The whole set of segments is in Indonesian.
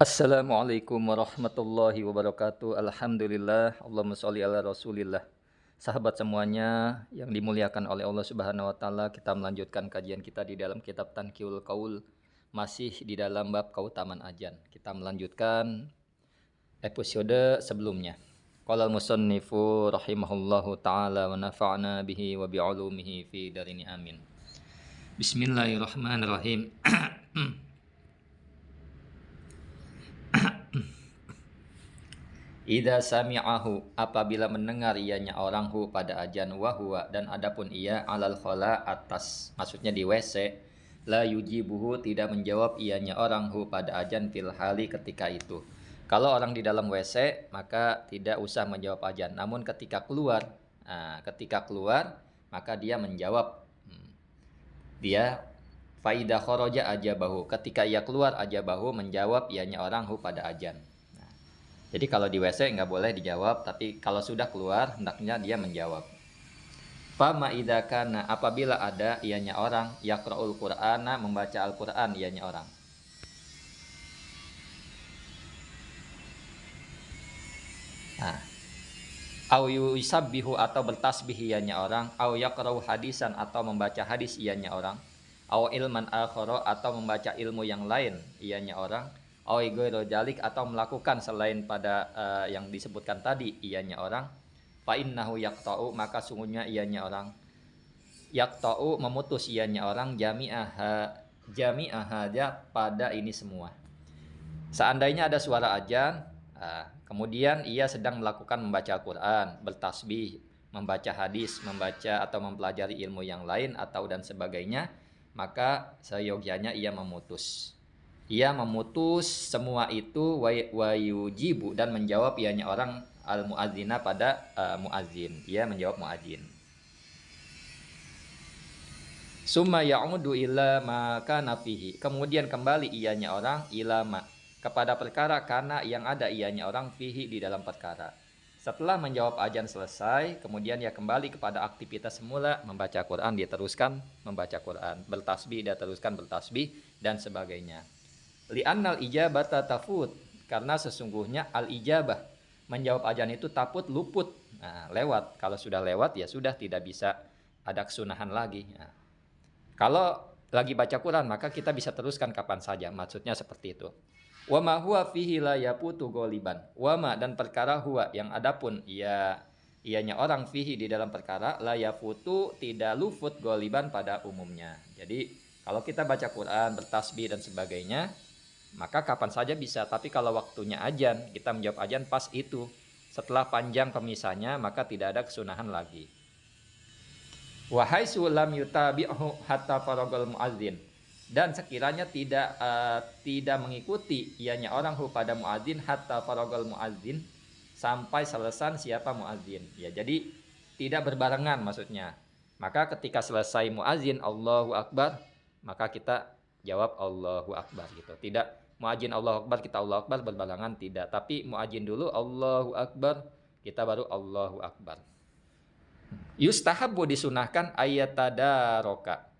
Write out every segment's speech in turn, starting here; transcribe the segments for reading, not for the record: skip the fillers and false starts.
Assalamualaikum warahmatullahi wabarakatuh. Alhamdulillah, Allahumma sholli ala Rasulillah. Sahabat semuanya yang dimuliakan oleh Allah Subhanahu wa taala, kita melanjutkan kajian kita di dalam kitab Tanqiul Qaul, masih di dalam bab keutamaan azan. Kita melanjutkan episode sebelumnya. Qala al-musannifu rahimahullahu taala wa nafa'na bihi wa bi'ulumihi fi darini amin. Bismillahirrahmanirrahim. Idza sami'ahu, apabila mendengar ianya orang hu pada ajan, wahwa dan adapun ia alal khala atas, maksudnya di WC, la yujibuhu tidak menjawab ianya orang hu pada ajan fil hali ketika itu. Kalau orang di dalam WC maka tidak usah menjawab ajan, namun ketika keluar maka dia menjawab. Dia faida kharaja ajabahu, ketika ia keluar ajabahu menjawab ianya orang hu pada ajan. Jadi kalau di WC nggak boleh dijawab, tapi kalau sudah keluar hendaknya dia menjawab. Fama idza kana, apabila ada ianya orang yaqra'ul Qur'ana, membaca Al-Qur'an ianya orang. Nah, au yusabbihu atau bertasbih ianya orang, au yaqra'u hadisan atau membaca hadis ianya orang, au ilman akhara atau membaca ilmu yang lain ianya orang. Ghairu dzalik atau melakukan selain pada yang disebutkan tadi ianya orang, fa innahu yaqta'u, maka sungguhnya ianya orang yaqta'u memutus ianya orang jami'aha pada ini semua. Seandainya ada suara azan, kemudian ia sedang melakukan membaca Al-Qur'an, bertasbih, membaca hadis, membaca atau mempelajari ilmu yang lain atau dan sebagainya, maka seyogyanya ia memutus. Ia memutus semua itu wa yujibu dan menjawab ianya orang al-muadzina pada muadzin. Ia menjawab muadzin. Summa ya'udu ila ma kana fihi. Kemudian kembali ianya orang ila ma, kepada perkara kana yang ada ianya orang fihi di dalam perkara. Setelah menjawab azan selesai, kemudian ia kembali kepada aktivitas semula, membaca Quran, dia teruskan membaca Quran, bertasbih, dia teruskan bertasbih dan sebagainya. Li'annal ijabata tafut, karena sesungguhnya al-ijabah menjawab azan itu taput, luput. Nah, lewat. Kalau sudah lewat ya sudah, tidak bisa ada kesunahan lagi. Nah, kalau lagi baca Quran maka kita bisa teruskan kapan saja. Maksudnya seperti itu. Wa ma huwa fihi la yaputu ghaliban. Wa ma, dan perkara huwa yang adapun ianya orang fihi di dalam perkara la yaputu tidak luput ghaliban pada umumnya. Jadi kalau kita baca Quran, bertasbih dan sebagainya, maka kapan saja bisa. Tapi kalau waktunya azan, kita menjawab azan pas itu. Setelah panjang pemisahnya, maka tidak ada kesunahan lagi. Wa haitsu lam yutabi'hu hatta faragal muadzin. Dan sekiranya tidak mengikuti ianya orang hu pada muadzin hatta faragal muadzin, sampai selesai siapa muadzin. Ya, jadi tidak berbarengan maksudnya. Maka ketika selesai muadzin Allahu Akbar, maka kita jawab Allahu Akbar gitu. Tidak muadzin Allahu Akbar kita Allahu Akbar berbarengan, tidak. Tapi muadzin dulu Allahu Akbar, kita baru Allahu Akbar. Yustahabbu, disunahkan ayatadaroka,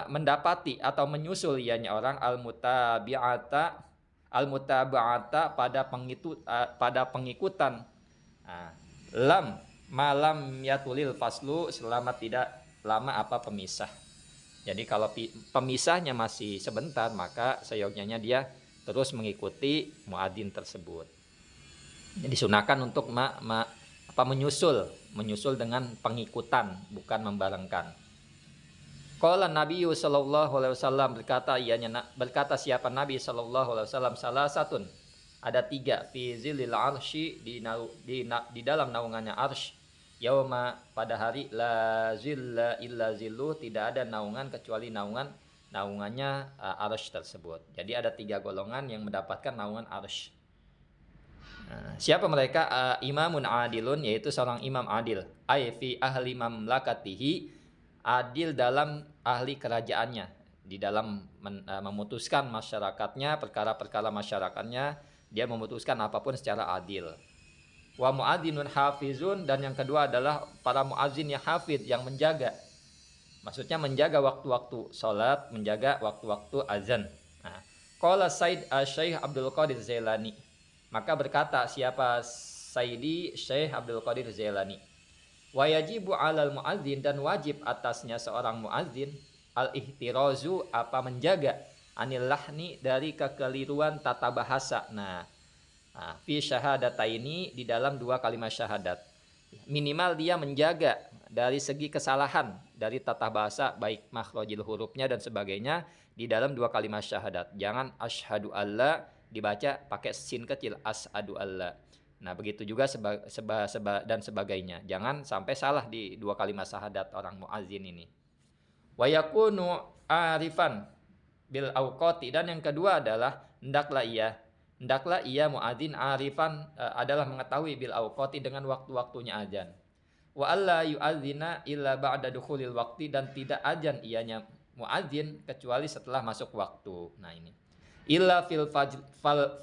mendapati atau menyusul ianya orang al-mutaba'ata pada pengikutan, malam yatulil faslu, selama tidak lama apa pemisah. Jadi kalau pemisahnya masih sebentar, maka seyogyanya dia terus mengikuti muadzin tersebut. Jadi disunahkan untuk menyusul dengan pengikutan, bukan membarengkan. Qala Nabi sallallahu alaihi wasallam, berkata siapa Nabi sallallahu alaihi wasallam, salah satun, ada 3 fi zilil arsy, di dalam naungannya arsy, yauma, pada hari la zilla illa zillu, tidak ada naungan kecuali naungannya arsy tersebut. Jadi ada 3 golongan yang mendapatkan naungan arsy. Siapa mereka? Imamun adilun, yaitu seorang imam adil, ai fi ahli mamlakatihi, adil dalam ahli kerajaannya, di dalam memutuskan masyarakatnya, perkara-perkara masyarakatnya, dia memutuskan apapun secara adil. Wa muadzinun hafizun, dan yang kedua adalah para muadzin yang hafid, yang menjaga. Maksudnya menjaga waktu-waktu sholat, menjaga waktu-waktu azan. Nah, Qala Said Syekh Abdul Qadir Zailani. Maka berkata siapa Sayyidi Syekh Abdul Qadir Zailani. Wa yajibu 'alal muadzin, dan wajib atasnya seorang muadzin al-ihtirazu, apa, menjaga anil lahni, dari kekeliruan tata bahasa. Nah, fi syahadataini, di dalam dua kalimat syahadat. Minimal dia menjaga dari segi kesalahan dari tata bahasa, baik makhrajil hurufnya dan sebagainya di dalam dua kalimat syahadat. Jangan asyhadu alla dibaca pakai sin kecil, asyhadu alla. Nah, begitu juga dan sebagainya. Jangan sampai salah di dua kalimat syahadat orang muazzin ini. Wa yakunu arifan bil awqati, dan yang kedua adalah hendaklah ia muadzin arifan, adalah mengetahui bil awqati, dengan waktu-waktunya azan. Wa alla yu'adzina illa ba'da dukhulil waqti, dan tidak azan ianya muadzin kecuali setelah masuk waktu. Nah, ini illa fil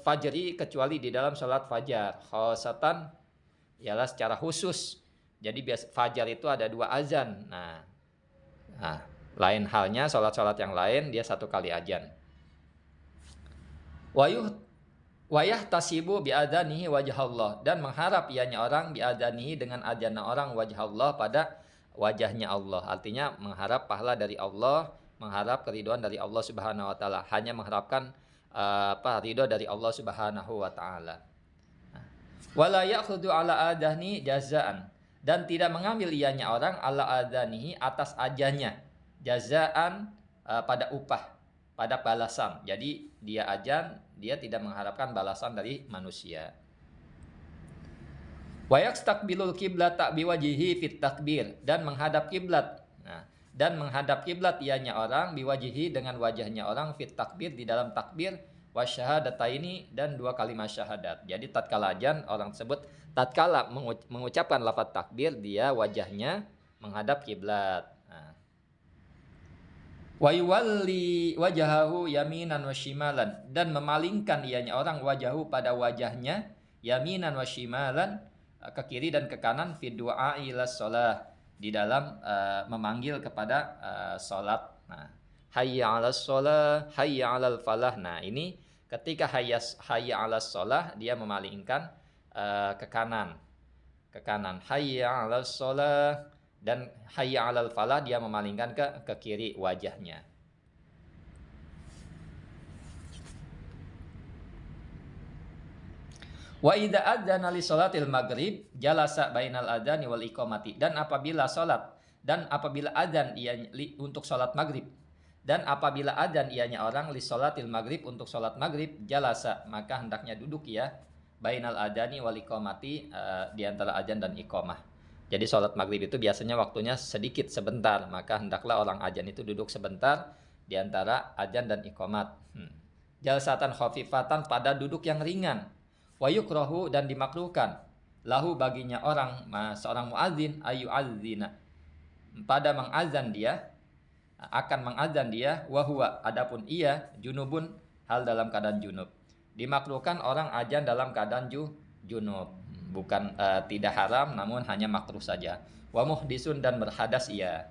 fajri, kecuali di dalam salat fajar, khosatan, ialah secara khusus. Jadi fajar itu ada dua azan. Nah, lain halnya salat-salat yang lain dia satu kali azan. Wayah tasibu bi'adzanihi wajah Allah, dan mengharap ianya orang bi'adzanihi, dengan adzanna orang, wajah Allah, pada wajahnya Allah. Artinya mengharap pahala dari Allah, mengharap keridhaan dari Allah Subhanahu wa taala, hanya mengharapkan ridho dari Allah Subhanahu wa taala. Wala ya'khudhu ala adhani jazaan, dan tidak mengambil ianya orang ala adhanihi, atas ajannya, jazaan, pada upah, pada balasan. Jadi dia ajan, dia tidak mengharapkan balasan dari manusia. Wa yastaqbilul qiblata biwajhihi fit takbir, dan menghadap kiblat. Nah, dan menghadap kiblat ianya orang biwajhihi, dengan wajahnya orang, fit takbir, di dalam takbir, wasyahadataini, dan dua kalimat syahadat. Jadi tatkala ajan, orang tersebut tatkala mengucapkan lafaz takbir, dia wajahnya menghadap kiblat. Wa yuwalli wajahahu yaminan wa shimalan, dan memalingkan ianya orang wajahu, pada wajahnya, yaminan wa shimalan, ke kiri dan ke kanan, fi du'a ila shalah, di dalam memanggil kepada salat. Nah, hayya 'alas shalah, hayya 'alal falah. Nah, ini ketika hayya 'alas shalah, dia memalingkan ke kanan. Hayya 'alas shalah, dan hayya 'alal falah dia memalingkan ke kiri wajahnya. Wa idza adzana li sholatil maghrib jalasa bainal adzani wal iqamati, dan apabila adzan untuk salat maghrib, dan apabila adzan ianya orang li sholatil maghrib, untuk salat maghrib, jalasa, maka hendaknya duduk ya, bainal adzani wal iqamati, di antara adzan dan iqamah. Jadi sholat maghrib itu biasanya waktunya sedikit, sebentar, maka hendaklah orang adzan itu duduk sebentar di antara adzan dan iqamat. Jalsatan khafifatan, pada duduk yang ringan. Wa yukrahu, dan dimakruhkan, lahu baginya orang, seorang muadzin, ayu azina, pada mengazan dia, akan mengazan dia, wa huwa, adapun ia, junubun, hal dalam keadaan junub. Dimakruhkan orang adzan dalam keadaan junub. Bukan tidak haram, namun hanya makruh saja. Wa muhdisun, dan berhadas ia.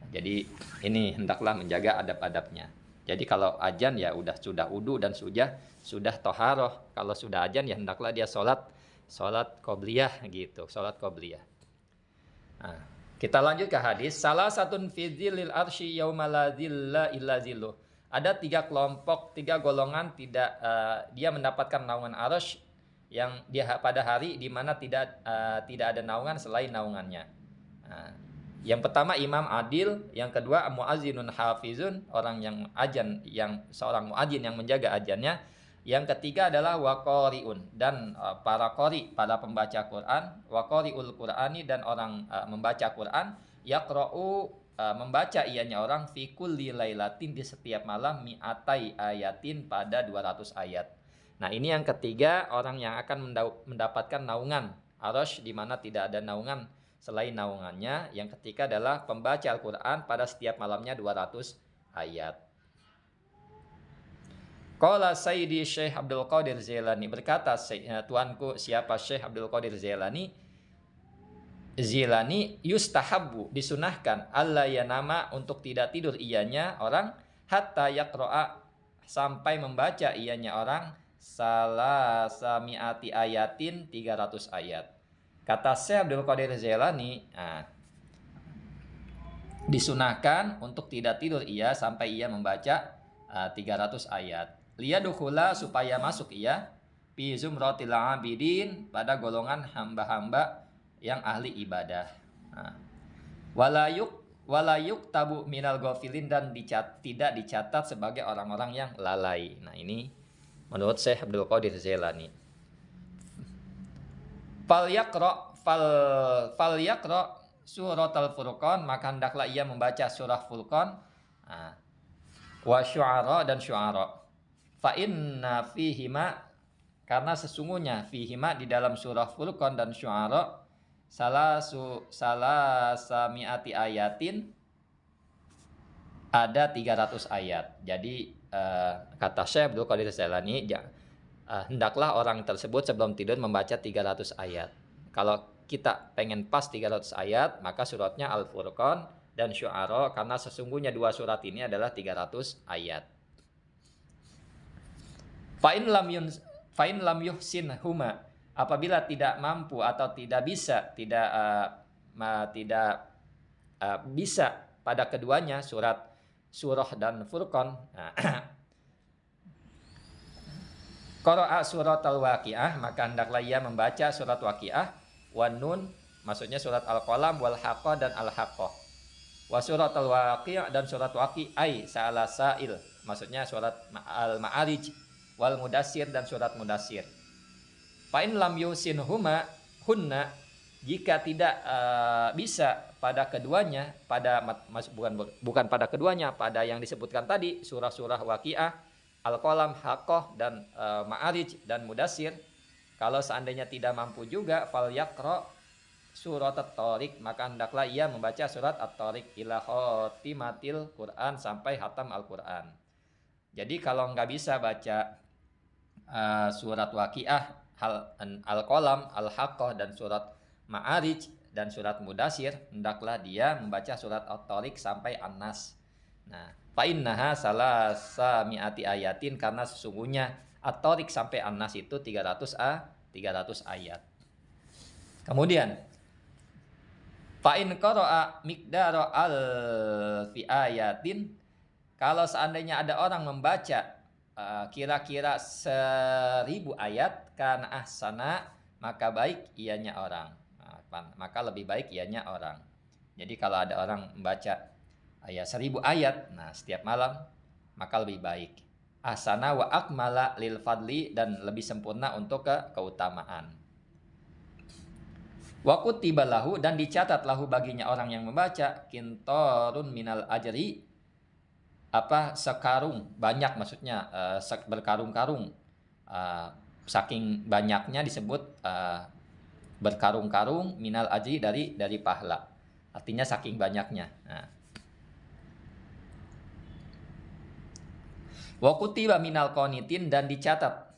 Jadi ini hendaklah menjaga adab-adabnya. Jadi kalau ajan ya sudah wudu dan sudah toharoh. Kalau sudah ajan ya hendaklah dia sholat qobliyah gitu, sholat qobliyah. Nah, kita lanjut ke hadis. Salah satun fi dzillil arsy yauma la dzilla illa dzilluh. Ada tiga golongan dia mendapatkan naungan arsy, yang dia pada hari di mana tidak ada naungan selain naungannya. Nah, yang pertama imam adil, yang kedua muazzinun hafizun, orang yang ajan, yang seorang muadzin yang menjaga ajannya. Yang ketiga adalah waqariun, dan para pembaca Quran, waqariul Qur'ani, dan orang membaca Quran, yaqra'u, membaca ianya orang, fi kulli lailatin, di setiap malam, mi'atai ayatin, pada 200 ayat. Nah, ini yang ketiga, orang yang akan mendapatkan naungan arsy di mana tidak ada naungan selain naungannya. Yang ketiga adalah pembaca Al-Qur'an pada setiap malamnya 200 ayat. Qala Sayyidi Syekh Abdul Qadir Zailani, berkata tuanku siapa Syekh Abdul Qadir Zailani, yustahabbu, disunahkan, alla yanama, untuk tidak tidur ianya orang, hatta sampai membaca ianya orang salah samiati ayatin 300 ayat. Kata Syekh Abdul Qadir Jailani, disunahkan untuk tidak tidur ia sampai ia membaca 300 ayat. Liyadukhula, supaya masuk ia fi zumratil abidin, pada golongan hamba-hamba yang ahli ibadah. Walayuk tabu minal ghafilin, dan tidak dicatat sebagai orang-orang yang lalai. Nah, ini menurut Syekh Abdul Qadir Jailani. Fal yaqra surat al-Furqan, maka hendaklah ia membaca surah Furqan, wa syu'ara, dan syu'ara. Fa inna fihima, karena sesungguhnya fihima, di dalam surah Furqan dan syu'ara, salasamiati ayatin, ada 300 ayat. Jadi kata Syekh Abdul Qadir Jailani, hendaklah orang tersebut sebelum tidur membaca 300 ayat. Kalau kita pengen pas 300 ayat, maka suratnya Al-Furqan dan Syu'ara, karena sesungguhnya dua surat ini adalah 300 ayat. Fa'in lam yuhsin huma, apabila tidak mampu atau tidak bisa, tidak bisa pada keduanya, surah dan Furqan, qara'a surat al-Waqi'ah, maka hendaklah ia membaca surat Waqi'ah, wan nun, maksudnya surat Al-Qalam, wal Haqqah, dan Al-Haqqah, wa surat al-Waqi', dan surat Waqi', ai sa'ala sa'il, maksudnya surat Al-Ma'arij, wal Mudassir, dan surat Mudassir. Fa in lam yusin hunna, jika tidak bisa pada keduanya, bukan pada keduanya, pada yang disebutkan tadi, surah-surah Waqi'ah, Al-Qalam, Haqqah, dan Ma'arij, dan Mudassir, kalau seandainya tidak mampu juga, fal yaqra surat At-Tariq, maka hendaklah ia membaca surat At-Tariq ila khatimatil Quran, sampai hatam Al-Quran. Jadi kalau nggak bisa baca surat Waqi'ah, Al-Qalam, Al-Haqqah, dan surat Ma'arij, dan surat Mudassir, hendaklah dia membaca surat At-Tariq sampai An-Nas. Nah, fa innaha salasamiati ayatin, karena sesungguhnya At-Tariq sampai An-Nas itu 300 ayat. Kemudian fa in qara'a miqdara alfi ayatin, kalau seandainya ada orang membaca kira-kira 1000 ayat, kana ahsana, maka baik ianya orang. Maka lebih baik ianya orang. Jadi kalau ada orang membaca 1000 ayat, nah setiap malam, maka lebih baik. Ahsana wa akmala lil fadli, dan lebih sempurna untuk keutamaan. Wa kutiba lahu, dan dicatat lahu baginya orang yang membaca, kintorun minal ajri, sekarung banyak, maksudnya berkarung-karung, saking banyaknya disebut berkarung-karung, minal ajri, dari pahala, artinya saking banyaknya. Wa kutiba minal qanitin, dan dicatat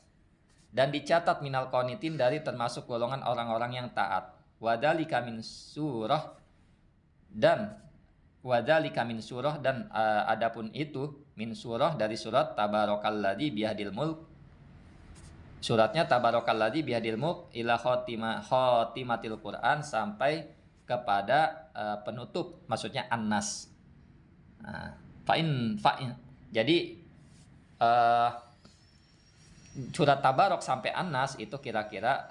minal qanitin, dari termasuk golongan orang-orang yang taat. Wadzalika min surah, dan adapun itu min surah, dari surat Tabarakalladzi biyadil mulk, suratnya Tabarakalladzi biyadil mulk, ila khatimatil Quran, sampai kepada penutup, maksudnya An-Nas. Jadi surat Tabarok sampai An-Nas itu kira-kira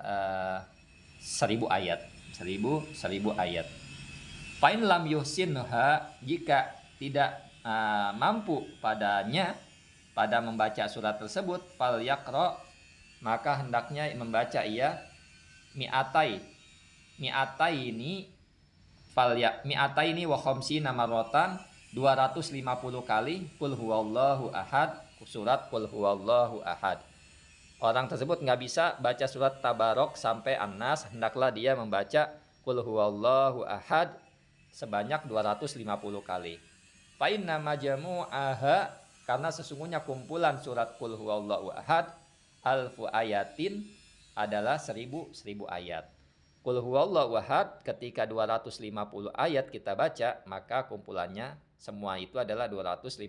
1000 ayat. 1000 ayat. Fa'in lam yuhsinha, jika tidak mampu padanya, pada membaca surat tersebut, fal yaqra, maka hendaknya membaca ia mi'ataini wa khamsina marratan, 250 kali qul huwallahu ahad, surat qul huwallahu ahad. Orang tersebut nggak bisa baca surat Tabarok sampai An-Nas, hendaklah dia membaca qul huwallahu ahad sebanyak 250 kali. Fa inna majmu'aha, karena sesungguhnya kumpulan surat qul huwallahu ahad alfu ayatin adalah 1000 ayat. Qul huwallahu ahad, ketika 250 ayat kita baca, maka kumpulannya semua itu adalah 250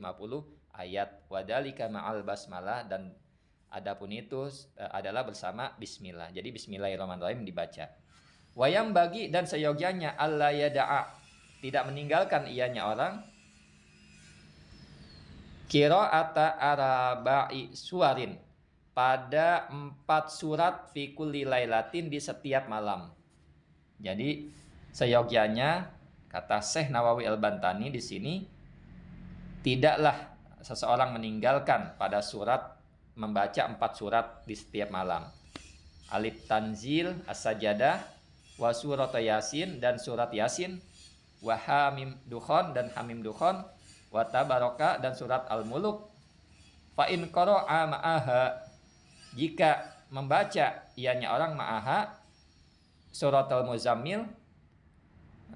ayat. Wadhalika ma'al basmalah, dan adapun itu adalah bersama bismillah. Jadi bismillahirrahmanirrahim dibaca. Wayam bagi, dan seyogyanya alla yada'a, tidak meninggalkan ianya orang qira'ata araba'i suwarin, pada 4 surat fi kulli lailatin, di setiap malam. Jadi seyogyanya, kata Syekh Nawawi Al-Bantani di sini, tidaklah seseorang meninggalkan pada surat, membaca 4 surat di setiap malam. Alif Tanzil, As-Sajadah, wa surat Yasin, dan surat Yasin, wa Hamim Dukhon, dan Hamim Dukhon, wa Tabaraka, dan surat Al-Muluk. Fa in qara'a ma'aha, jika membaca ianya orang ma'aha surat Al-Muzammil,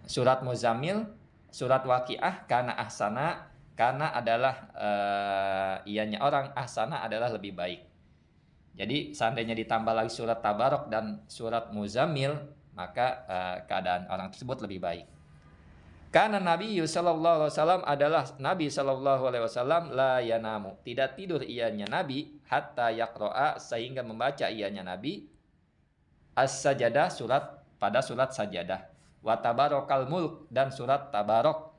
surat Muzammil, surat Waqiah, karena ahsana, karena adalah ianya orang ahsana adalah lebih baik. Jadi seandainya ditambah lagi surat Tabarok dan surat Muzammil, maka keadaan orang tersebut lebih baik. Karena Nabi sallallahu alaihi wasallam adalah Nabi sallallahu alaihi wasallam la yanamu, tidak tidur ianya Nabi, hatta yaqra'a, sehingga membaca ianya Nabi as-sajadah, surat pada surat sajadah, wa tabarakal mulk, dan surat tabarok,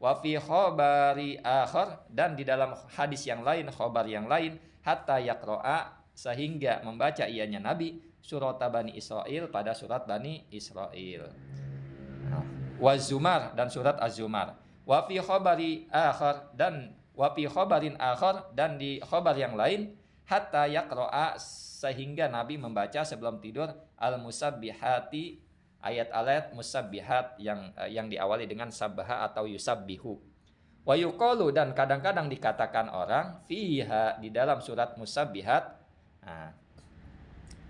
wa fi khabari akhar, dan di dalam hadis yang lain, khabar yang lain, hatta yaqra'a, sehingga membaca ianya Nabi surat Bani Israil, pada surat Bani Israil. Wa Zumar, dan surat Az-Zumar. Wa fi khabari akhar, dan wa fi khabarin akhar, dan di khabar yang lain, hatta yaqra'a, sehingga Nabi membaca sebelum tidur al-musabbihati, ayat-ayat musabbihat yang diawali dengan sabbaha atau yusabbihu. Wa yuqalu, dan kadang-kadang dikatakan orang fiha, di dalam surat musabbihat,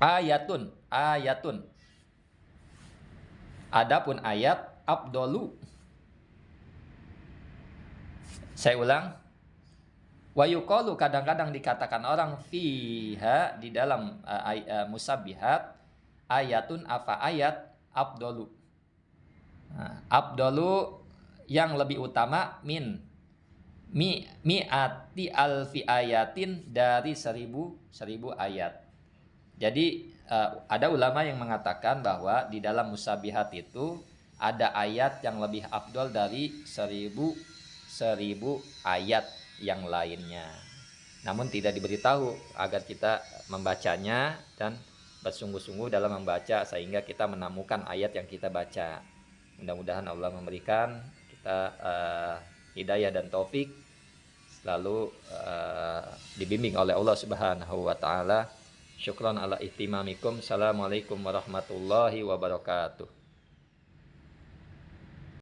ayatun, adapun ayat afdalu. Saya ulang. Wa yuqalu, kadang-kadang dikatakan orang fiha, di dalam musabbihat, ayatun, apa ayat, afdalu. Afdalu, yang lebih utama, mi'ati alfi ayatin, dari 1000 ayat. Jadi ada ulama yang mengatakan bahwa di dalam musabbihat itu ada ayat yang lebih afdol dari 1000 ayat yang lainnya. Namun tidak diberitahu agar kita membacanya dan bersungguh-sungguh dalam membaca, sehingga kita menemukan ayat yang kita baca. Mudah-mudahan Allah memberikan kita hidayah dan taufik, selalu dibimbing oleh Allah Subhanahu wa taala. Syukran ala ihtimamikum. Assalamualaikum warahmatullahi wabarakatuh.